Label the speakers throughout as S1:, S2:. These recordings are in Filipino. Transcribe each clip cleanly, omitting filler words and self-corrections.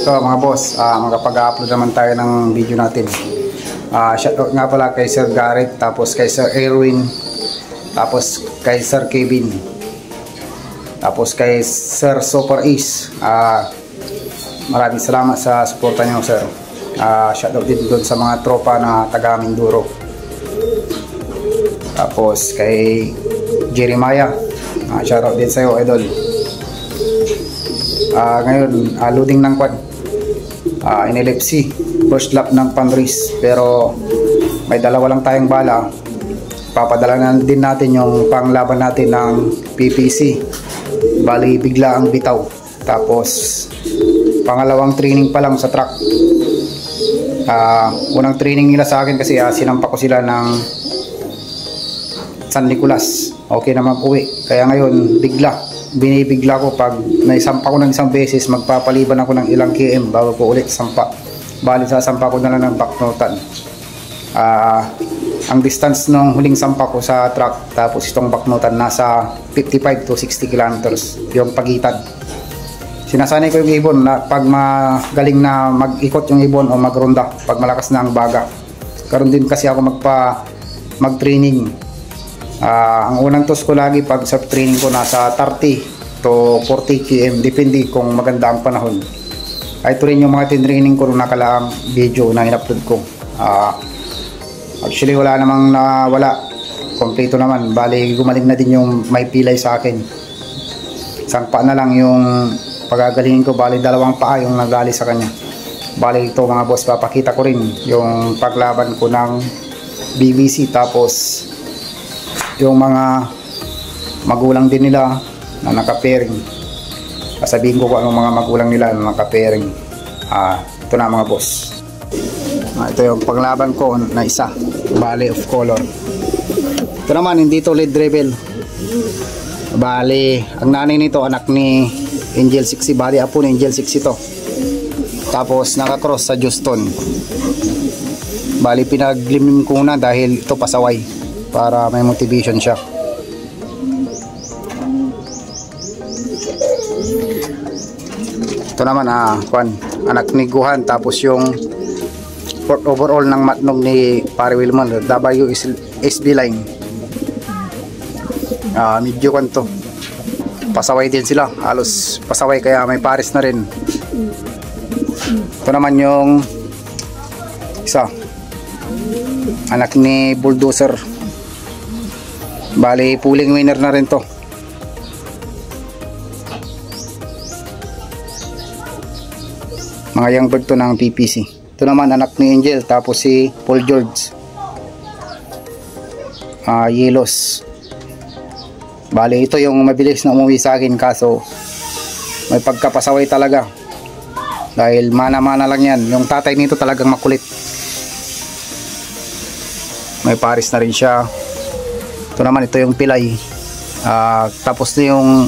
S1: So mga boss, magpag-upload naman tayo ng video natin. Shoutout nga pala kay Sir Garrett, tapos kay Sir Erwin, tapos kay Sir Kevin, tapos kay Sir Super Ace. Maraming salamat sa suporta nyo, sir. Shoutout din doon sa mga tropa na taga Mindoro. Tapos kay Jeremiah, shoutout din sa'yo, idol. Ngayon, loading ng quad, NLFC first lap ng Panris, pero may dalawa lang tayong bala. Papadala na din natin yung panglaban natin ng PPC. Bali bigla ang bitaw, tapos pangalawang training pa lang sa truck. Unang training nila sa akin kasi sinampa ko sila ng San Nicolas, okay naman uwi. Kaya ngayon binibigla ko, pag naisampa ko ng isang beses, magpapaliban ako ng ilang km bago ko ulit sampa. Bali sasampa ko na lang ng backnotan. Ang distance ng huling sampa ko sa truck tapos itong backnotan nasa 55 to 60 kilometers yung pagitan. Sinasanay ko yung ibon na pag magaling na mag-ikot yung ibon o magronda pag malakas na ang baga. Karon din kasi ako mag-training. Ang unang tos ko lagi pag sa training ko nasa 30 to 40 km, depende kung maganda ang panahon. Ito rin yung mga tinraining ko nung nakalaang video na in-upload ko. Actually wala namang nawala, kompleto naman. Bali gumaling na din yung may pilay sa akin. Isang paa na lang yung pagagalingin ko, bali dalawang paa yung nagali sa kanya. Bali ito mga boss, papakita ko rin yung paglaban ko ng BBC, tapos yung mga magulang din nila na naka-pairing. Sabihin ko kung anong mga magulang nila na naka-pairing. Ito na mga boss. Ito yung panglaban ko na isa, bali of color. Ito naman hindi to lead rebel. Bali ang nanay nito anak ni Angel 60, bali apo ni Angel 60 ito. Tapos naka-cross sa Houston. Bali pinaglimlim ko na dahil ito pasaway, para may motivation siya. Ito naman anak ni Guhan, tapos yung fourth overall ng matnog ni Pare Wilmon, WSB line. Medyo kanto pasaway din sila, halos pasaway, kaya may pares na rin. Ito naman yung isa, anak ni Bulldozer, bali pulling winner na rin to. Mga young bird to ng PPC. Ito naman anak ni Angel, tapos si Paul George, Yelos. Bali ito yung mabilis na umuwi sa akin, kaso may pagkapasaway talaga dahil mana-mana lang yan. Yung tatay nito talagang makulit, may paris na rin siya. Ito naman, ito yung pilay. Tapos yung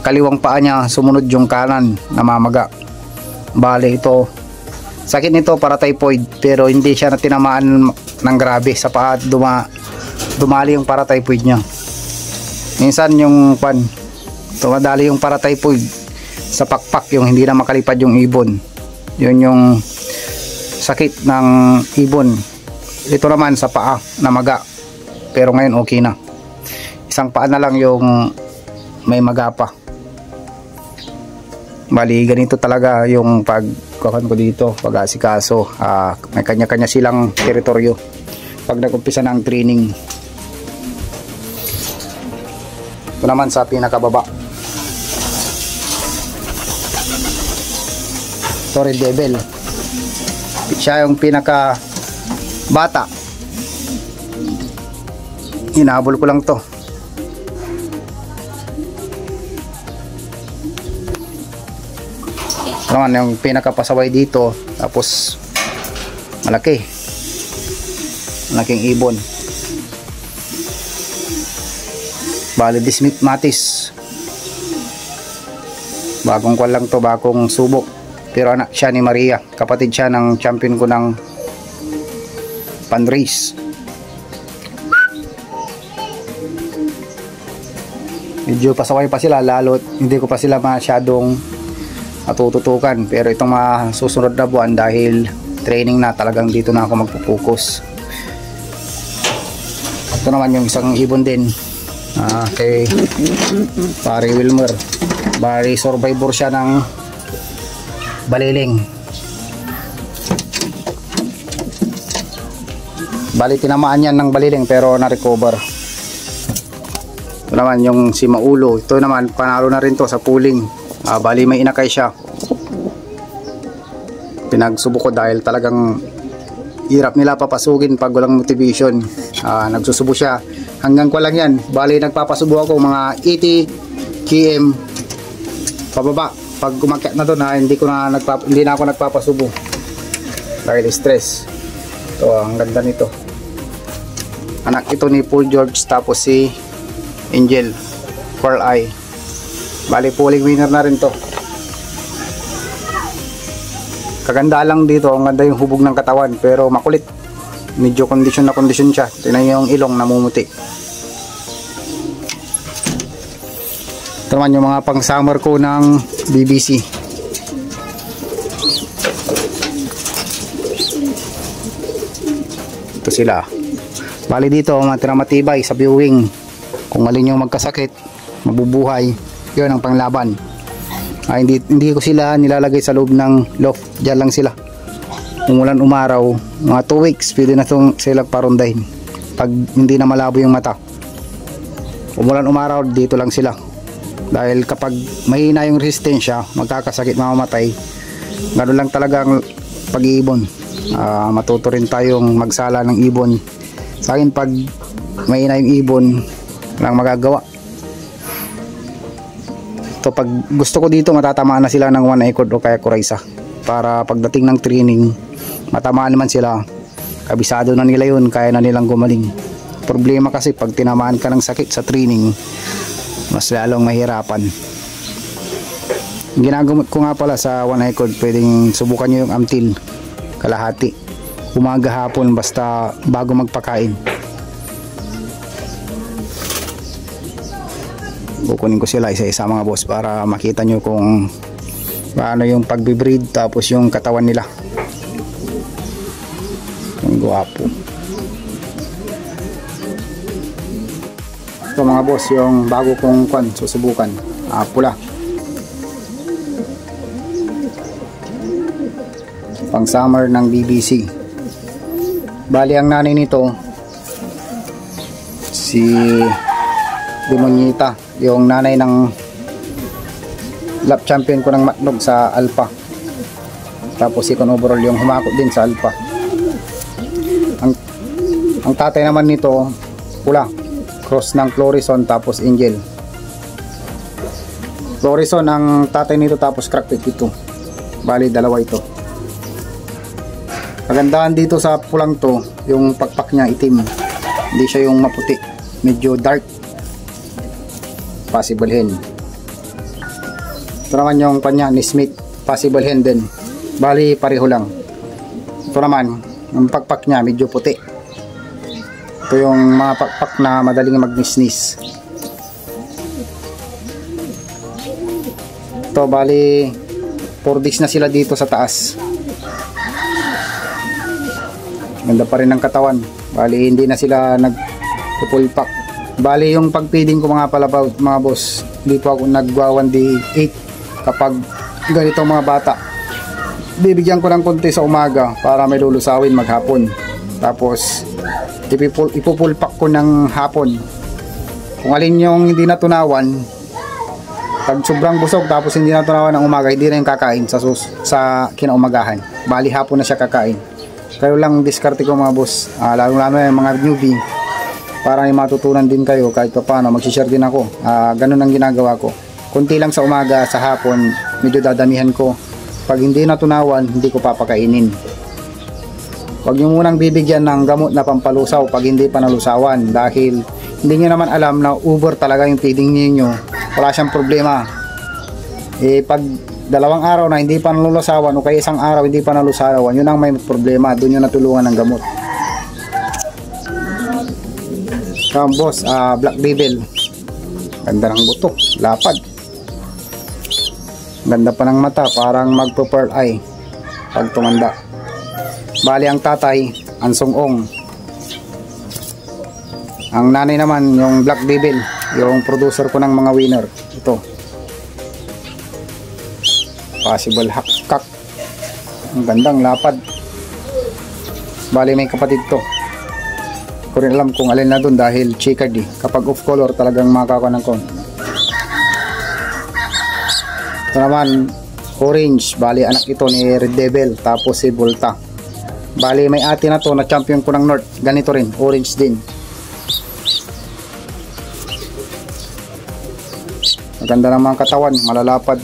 S1: kaliwang paa niya, sumunod yung kanan, namamaga. Bali ito, sakit nito para typhoid, pero hindi siya na tinamaan ng grabe sa paa, dumali yung para typhoid niya. Minsan yung tumadali yung para typhoid sa pakpak, yung hindi na makalipad yung ibon. Yun yung sakit ng ibon. Ito naman sa paa, namaga, pero ngayon okay na. Isang paa na lang yung may maga pa. Bali ganito talaga yung pagkuhan ko dito, pag-asikaso. May kanya-kanya silang teritoryo pag nag-umpisa na ang training. Ito naman sa pinakababa, ito red devil, siya yung pinaka bata. Hinabol ko lang to. Naman yung pinakapasaway dito, tapos malaking ibon. Bali Dismit Matis, bagong kwan lang to, bagong subok, pero anak siya ni Maria, kapatid siya ng champion ko ng Panris. Medyo pasaway pa sila, lalo hindi ko pa sila masyadong matututukan. Pero itong mga susunod na buwan, dahil training na, talagang dito na ako magpo-focus. Ito naman yung isang ibon din, kay pare Wilmer. Bari survivor siya ng baliling. Bali tinamaan yan ng baliling pero na-recover. Ito naman yung si Maulo. Ito naman panalo na rin to sa pooling. Bali may inakay siya. Pinagsubo ko dahil talagang hirap nila papasugin pag walang motivation. Nagsusubo siya. Hanggang ko lang yan. Bali nagpapasubo ako mga 80 km pababa. Pag umakyat na doon, hindi na ako nagpapasubo dahil stress. Ito, ang ganda nito. Anak ito ni Paul George, tapos si Angel Pearl Eye. Bali pooling winner na rin to. Kaganda lang dito, ang ganda yung hubog ng katawan, pero makulit. Medyo kondisyon na kondisyon siya. Tingnan yung ilong namumuti. Ito naman yung mga pang summer ko ng BBC. Ito sila. Bali dito matibay sa viewing. Kung alin yung magkasakit, mabubuhay, yun ang panglaban. Hindi ko sila nilalagay sa loob ng loft. Diyan lang sila. Umulan umaraw, mga 2 weeks pwede na sila parondahin pag hindi na malabo yung mata. Umulan umaraw, dito lang sila. Dahil kapag mahina yung resistensya, magkakasakit, mamamatay. Ganoon lang talaga ang pag-iibon. Matuto rin tayong magsala ng ibon. Sa akin, pag mahina yung ibon, walang magagawa. So pag gusto ko dito, matatamaan na sila ng 1 accord o kaya kuraysa. Para pagdating ng training, matamaan naman sila. Kabisado na nila yun, kaya na nilang gumaling. Problema kasi pag tinamaan ka ng sakit sa training, mas lalong mahirapan. Ginagamot ko nga pala sa 1 accord, pwedeng subukan nyo yung Amtil kalahati, umaga hapon, basta bago magpakain. Kukunin ko sila isa-isa mga boss para makita nyo kung paano yung pagbe-breed, tapos yung katawan nila. Ang guwapo. Ito mga boss, yung bago kong susubukan, pula. Pang summer ng BBC. Bali ang nanay nito si Demonita, yung nanay ng lap champion ko ng Matnog sa Alpha. Tapos second overall yung humakot din sa Alpha. Ang tatay naman nito pula, cross ng Florison tapos Angel. Florison ang tatay nito, tapos Crackpit ito. Bali dalawa ito. Kagandahan dito sa pulang to, yung pakpak niya itim, hindi siya yung maputi, medyo dark. Possible hen. Ito naman yung kanya ni Smith, possible hen din. Bali pareho lang. Ito naman yung pakpak niya medyo puti. Ito yung mga pakpak na madaling magnisnis. Ito bali 4 days na sila dito sa taas. Ganda pa rin ng katawan. Bali hindi na sila nag-full pack. Bali yung pag-feeding ko mga palabaw mga boss, hindi po ako nagwa 1D8 kapag ganito mga bata. Bibigyan ko ng konti sa umaga para may lulusawin maghapon. Tapos ipo-full pack ko ng hapon. Kung alin yung hindi natunawan, pag sobrang busog tapos hindi natunawan ng umaga, hindi na yung kakain sa kinaumagahan. Bali hapon na siya kakain. Kayo lang diskarte ko mga boss, lalo-lalo yung mga newbie, para may matutunan din kayo kahit pa paano. Magsishare din ako. Ganun ang ginagawa ko. Kunti lang sa umaga, sa hapon medyo dadamihan ko. Pag hindi natunawan, hindi ko papakainin. Huwag nyo munang bibigyan ng gamot na pampalusaw pag hindi pa nalusawan, dahil hindi nyo naman alam na over talaga yung feeding ninyo. Wala siyang problema. Pag 2 araw na hindi pa nalulusawan o kaya 1 araw hindi pa nalusawan, yun ang may problema. Doon yung natulungan ng gamot. Boss, Black Devil, ganda ng buto, lapad. Ganda pa ng mata, parang magpo-pearl eye pag tumanda. Bali ang tatay, ang sungong. Ang nanay naman, yung Black Devil, yung producer ko ng mga winner. Ito. Possible Hakak. Ang gandang lapad. Bali may kapatid to. Ko rin alam kung alin na dun dahil checkered eh. Kapag off color talagang makakakuha ng kon. Ito naman orange, bali anak ito ni Red Devil, tapos si Volta. Bali may ate na to na champion ko ng North, ganito rin, orange din. Maganda naman katawan, malalapad,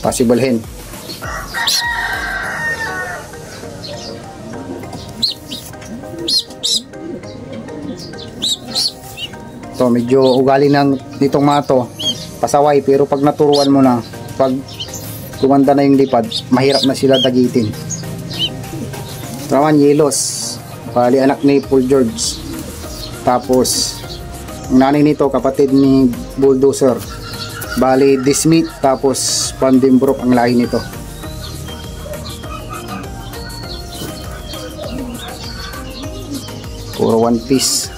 S1: possible hen. To medyo ugali ng nitong mga to pasaway, pero pag naturuan mo na, pag kumanda na yung lipad, mahirap na sila dagitin. Naman Yelos, bali anak ni Paul George, tapos ang nanay nito kapatid ni Bulldozer, bali Dismith, tapos Vandenbroek ang lahi nito. Puro one piece.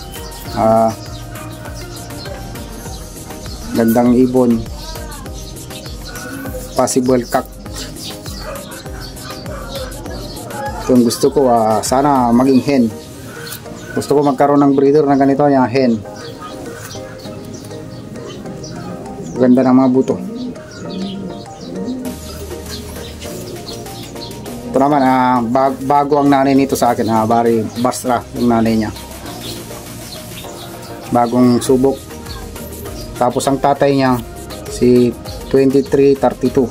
S1: Gandang ibon, possible kak. Ito yung gusto ko, sana maging hen. Gusto ko magkaroon ng breeder na ganito, yung hen. Ganda ng mga buto. Ito naman, bago ang nanay nito sa akin, bari Basra yung nanay niya, bagong subok. Tapos ang tatay niya si 2332,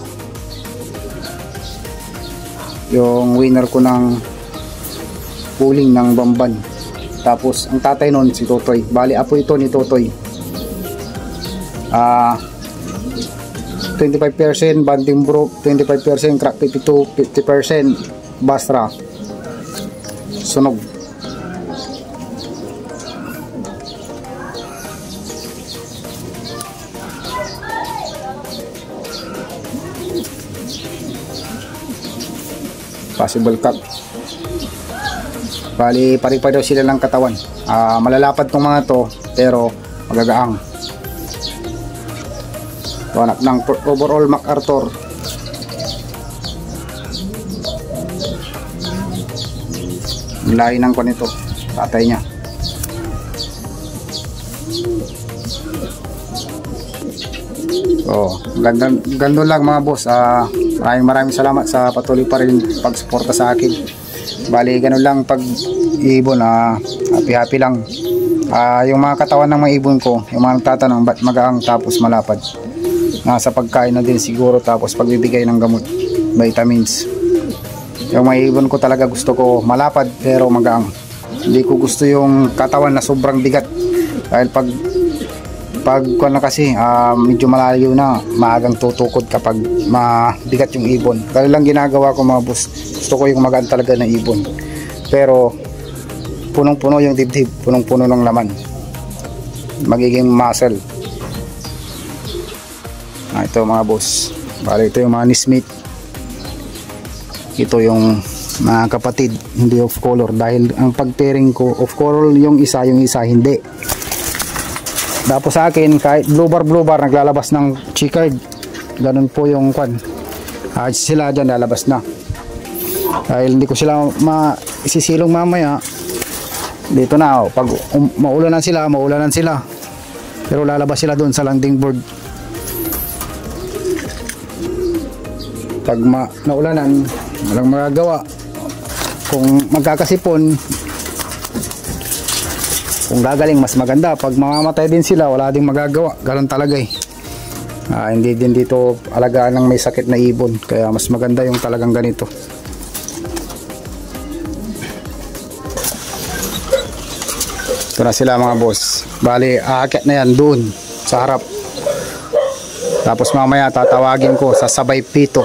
S1: yung winner ko ng pooling ng Bamban. Tapos ang tatay nun si Totoy, bali apo ito ni Totoy. 25% Vandenbroek, 25% Crack 52, 50% Basra sunog. Possible cut. Bali pare-pareho daw sila ng katawan. Malalapad tong mga to, pero magagaang. Ito anak ng overall MacArthur. Lahi ng kon ito, tatay niya. Ganda lang mga boss. Maraming salamat sa patuloy pa rin pagsuporta sa akin. Bali ganun lang pag ibon, happy lang. Yung mga katawan ng mga ibon ko, yung mga nagtatanong ba't magaang tapos malapad, sa pagkain na din siguro, tapos pagbibigay ng gamot, vitamins. Yung mga ibon ko talaga gusto ko malapad pero magaang. Hindi ko gusto yung katawan na sobrang bigat, dahil pag kuwan na kasi, medyo malayo na, maagang tutukod kapag mabigat yung ibon. Kaya lang ginagawa ko mga boss, gusto ko yung magaan talaga na ibon, pero punong-puno yung dibdib, punong-puno ng laman, magiging muscle. Ito mga boss, bali ito yung mga Nismith. Ito yung mga kapatid, hindi off color, dahil ang pag-pairing ko off color yung isa hindi. Tapos sa akin, kahit blue bar naglalabas ng checkered, ganun po yung kwan. Sila dyan lalabas na, dahil hindi ko sila isisilong mamaya. Dito na, pag maulanan sila, pero lalabas sila doon sa landing board. Pag naulanan, walang magagawa. Kung magkakasipon, kung gagaling, mas maganda. Pag mamamatay din sila, wala ding magagawa. Ganun talaga eh. Hindi din dito alagaan ng may sakit na ibon, kaya mas maganda yung talagang ganito. Ito na sila mga boss. Bali, aakyat na yan doon sa harap. Tapos mamaya tatawagin ko sa sabay pito.